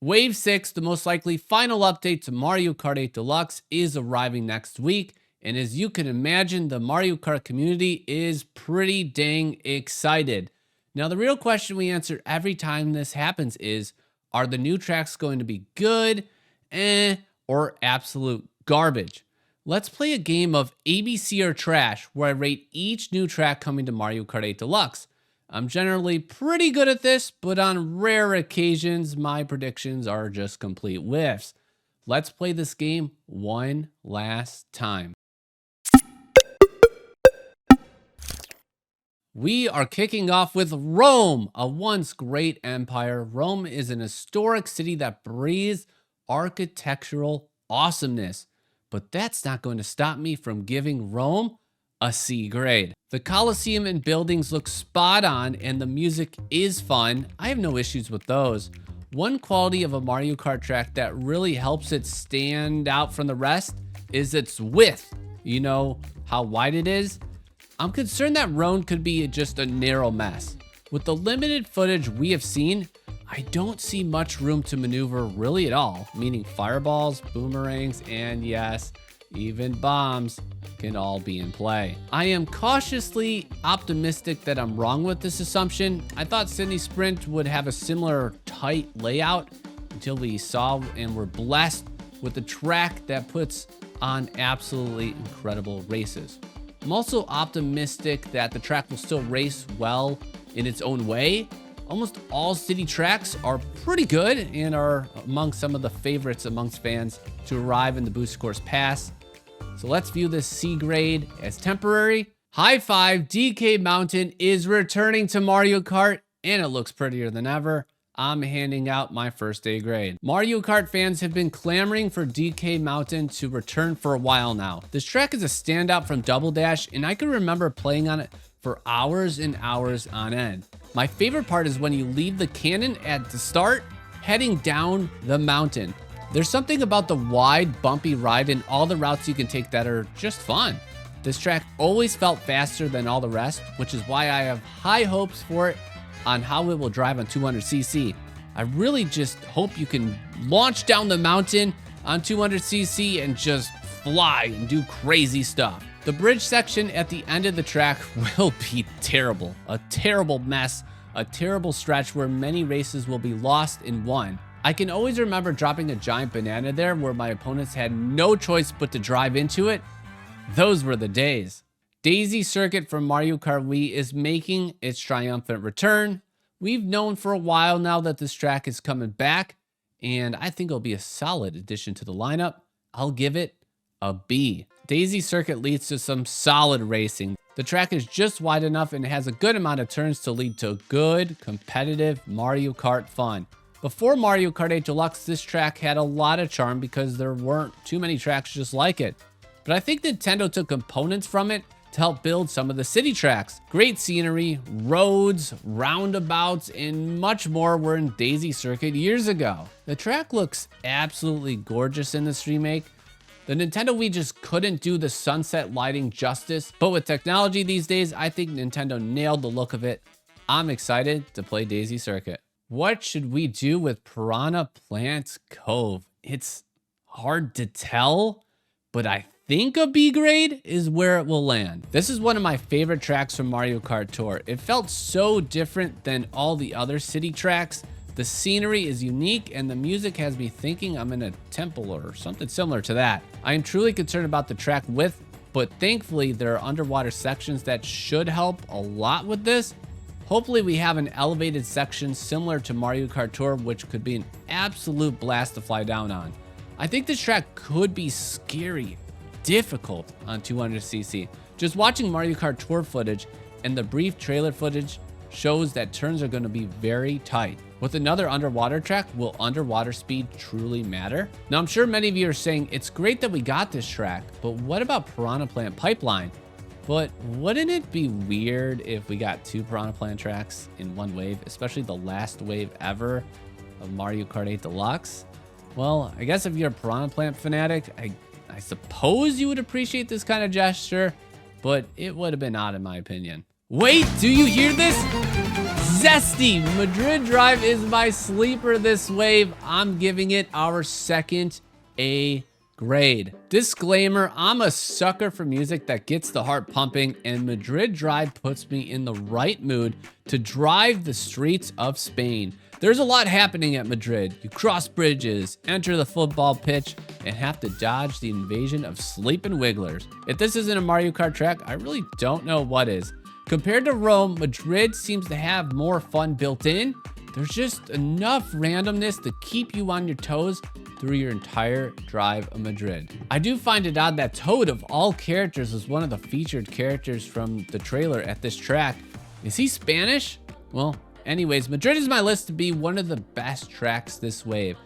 Wave 6, the most likely final update to Mario Kart 8 Deluxe, is arriving next week. And as you can imagine, the Mario Kart community is pretty dang excited. Now, the real question we answer every time this happens is, are the new tracks going to be good, or absolute garbage? Let's play a game of ABC or trash, where I rate each new track coming to Mario Kart 8 Deluxe. I'm generally pretty good at this, but on rare occasions, my predictions are just complete whiffs. Let's play this game one last time. We are kicking off with Rome, a once great empire. Rome is an historic city that breathes architectural awesomeness. But that's not going to stop me from giving Rome a C grade. The Colosseum and buildings look spot on, and the music is fun. I have no issues with those. One quality of a Mario Kart track that really helps it stand out from the rest is its width. You know how wide it is? I'm concerned that Rome could be just a narrow mess. With the limited footage we have seen, I don't see much room to maneuver really at all, meaning fireballs, boomerangs, and yes, even bombs can all be in play. I am cautiously optimistic that I'm wrong with this assumption. I thought Sydney Sprint would have a similar tight layout until we saw and were blessed with a track that puts on absolutely incredible races. I'm also optimistic that the track will still race well in its own way. Almost all city tracks are pretty good and are among some of the favorites amongst fans to arrive in the Booster Course Pass. So let's view this C grade as temporary. High five, DK Mountain is returning to Mario Kart, and it looks prettier than ever. I'm handing out my first A grade. Mario Kart fans have been clamoring for DK Mountain to return for a while now. This track is a standout from Double Dash, and I can remember playing on it for hours and hours on end. My favorite part is when you leave the cannon at the start, heading down the mountain. There's something about the wide, bumpy ride and all the routes you can take that are just fun. This track always felt faster than all the rest, which is why I have high hopes for it on how it will drive on 200cc. I really just hope you can launch down the mountain on 200cc and just fly and do crazy stuff. The bridge section at the end of the track will be terrible. A terrible mess, a terrible stretch where many races will be lost in one. I can always remember dropping a giant banana there where my opponents had no choice but to drive into it. Those were the days. Daisy Circuit from Mario Kart Wii is making its triumphant return. We've known for a while now that this track is coming back, and I think it'll be a solid addition to the lineup. I'll give it a B. Daisy Circuit leads to some solid racing. The track is just wide enough and it has a good amount of turns to lead to good, competitive Mario Kart fun. Before Mario Kart 8 Deluxe, this track had a lot of charm because there weren't too many tracks just like it. But I think Nintendo took components from it to help build some of the city tracks. Great scenery, roads, roundabouts, and much more were in Daisy Circuit years ago. The track looks absolutely gorgeous in this remake. The Nintendo Wii just couldn't do the sunset lighting justice, but with technology these days, I think Nintendo nailed the look of it. I'm excited to play Daisy Circuit. What should we do with Piranha Plant's Cove? It's hard to tell, but I think a B grade is where it will land. This is one of my favorite tracks from Mario Kart Tour. It felt so different than all the other city tracks. The scenery is unique and the music has me thinking I'm in a temple or something similar to that. I am truly concerned about the track width, but thankfully there are underwater sections that should help a lot with this. Hopefully we have an elevated section similar to Mario Kart Tour, which could be an absolute blast to fly down on. I think this track could be scary, difficult on 200cc. Just watching Mario Kart Tour footage and the brief trailer footage shows that turns are going to be very tight. With another underwater track, will underwater speed truly matter? Now, I'm sure many of you are saying it's great that we got this track, but what about Piranha Plant Pipeline? But wouldn't it be weird if we got two Piranha Plant tracks in one wave, especially the last wave ever of Mario Kart 8 Deluxe? Well, I guess if you're a Piranha Plant fanatic, I suppose you would appreciate this kind of gesture, but it would have been odd in my opinion. Wait, do you hear this? zesty. Madrid Drive is my sleeper this wave. I'm giving it our second A grade. Disclaimer, I'm a sucker for music that gets the heart pumping, and Madrid Drive puts me in the right mood to drive the streets of Spain. There's a lot happening at Madrid. You cross bridges, enter the football pitch, and have to dodge the invasion of sleeping wigglers. If this isn't a Mario Kart track, I really don't know what is. Compared to Rome, Madrid seems to have more fun built in. There's just enough randomness to keep you on your toes through your entire drive of Madrid. I do find it odd that Toad, of all characters, was one of the featured characters from the trailer at this track. Is he Spanish? Well, anyways, Madrid is my list to be one of the best tracks this wave,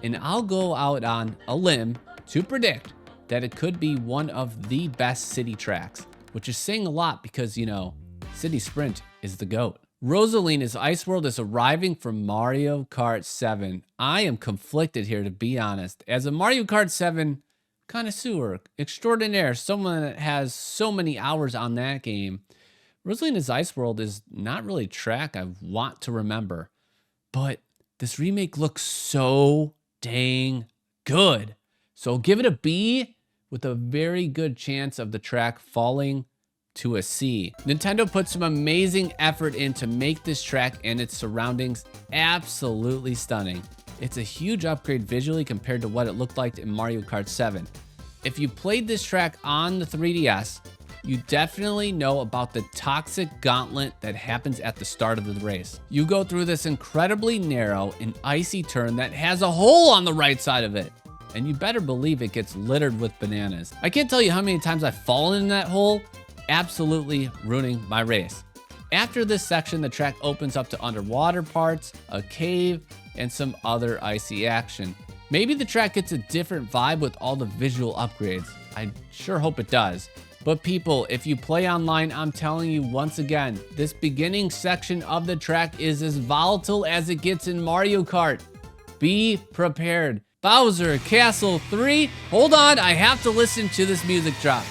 and I'll go out on a limb to predict that it could be one of the best city tracks, which is saying a lot because, you know, City Sprint is the GOAT. Roslings Ice World is arriving for Mario Kart 7. I am conflicted here, to be honest. As a Mario Kart 7 connoisseur extraordinaire, someone that has so many hours on that game, Roslings Ice World is not really a track I want to remember. But this remake looks so dang good. So give it a B with a very good chance of the track falling to a C. Nintendo put some amazing effort in to make this track and its surroundings absolutely stunning. It's a huge upgrade visually compared to what it looked like in Mario Kart 7. If you played this track on the 3DS, you definitely know about the toxic gauntlet that happens at the start of the race. You go through this incredibly narrow and icy turn that has a hole on the right side of it, and you better believe it gets littered with bananas. I can't tell you how many times I've fallen in that hole, absolutely ruining my race. After this section, the track opens up to underwater parts, a cave, and some other icy action. Maybe the track gets a different vibe with all the visual upgrades. I sure hope it does. But people, if you play online, I'm telling you once again, this beginning section of the track is as volatile as it gets in Mario Kart. Be prepared. Bowser Castle 3. Hold on, I have to listen to this music drop.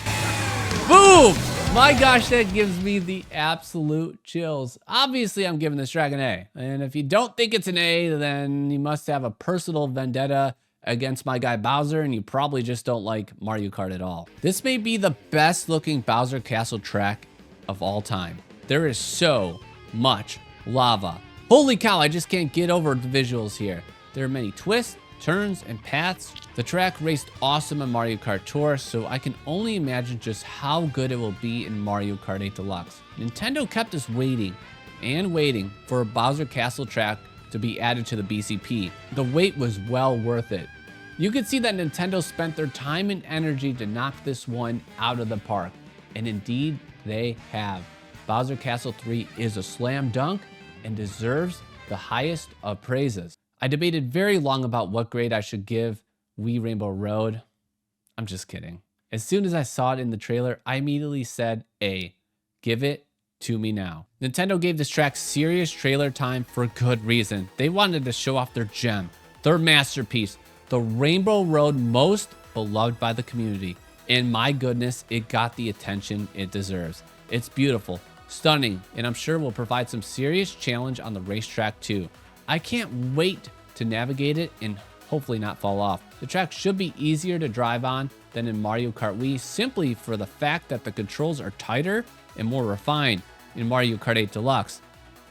Boom! My gosh, that gives me the absolute chills. Obviously, I'm giving this track an A. And if you don't think it's an A, then you must have a personal vendetta against my guy Bowser, and you probably just don't like Mario Kart at all. This may be the best looking Bowser Castle track of all time. There is so much lava. Holy cow, I just can't get over the visuals here. There are many twists, turns, and paths. The track raced awesome in Mario Kart Tour, so I can only imagine just how good it will be in Mario Kart 8 Deluxe. Nintendo kept us waiting and waiting for a Bowser Castle track to be added to the BCP. The wait was well worth it. You could see that Nintendo spent their time and energy to knock this one out of the park, and indeed they have. Bowser Castle 3 is a slam dunk and deserves the highest of praises. I debated very long about what grade I should give Wii Rainbow Road. I'm just kidding. As soon as I saw it in the trailer, I immediately said A. Give it to me now. Nintendo gave this track serious trailer time for good reason. They wanted to show off their gem, their masterpiece, the Rainbow Road most beloved by the community. And my goodness, it got the attention it deserves. It's beautiful, stunning, and I'm sure will provide some serious challenge on the racetrack too. I can't wait to navigate it and hopefully not fall off. The track should be easier to drive on than in Mario Kart Wii, simply for the fact that the controls are tighter and more refined in Mario Kart 8 Deluxe.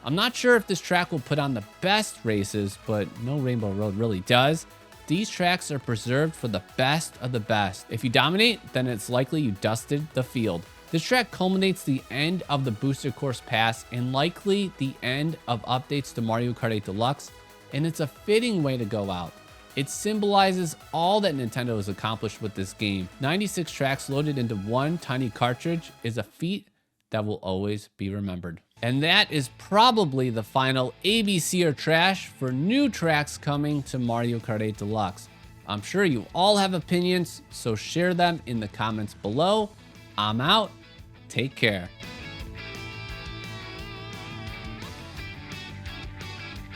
I'm not sure if this track will put on the best races, but no Rainbow Road really does. These tracks are preserved for the best of the best. If you dominate, then it's likely you dusted the field. This track culminates the end of the Booster Course Pass and likely the end of updates to Mario Kart 8 Deluxe, and it's a fitting way to go out. It symbolizes all that Nintendo has accomplished with this game. 96 tracks loaded into one tiny cartridge is a feat that will always be remembered. And that is probably the final ABC or trash for new tracks coming to Mario Kart 8 Deluxe. I'm sure you all have opinions, so share them in the comments below. I'm out. Take care.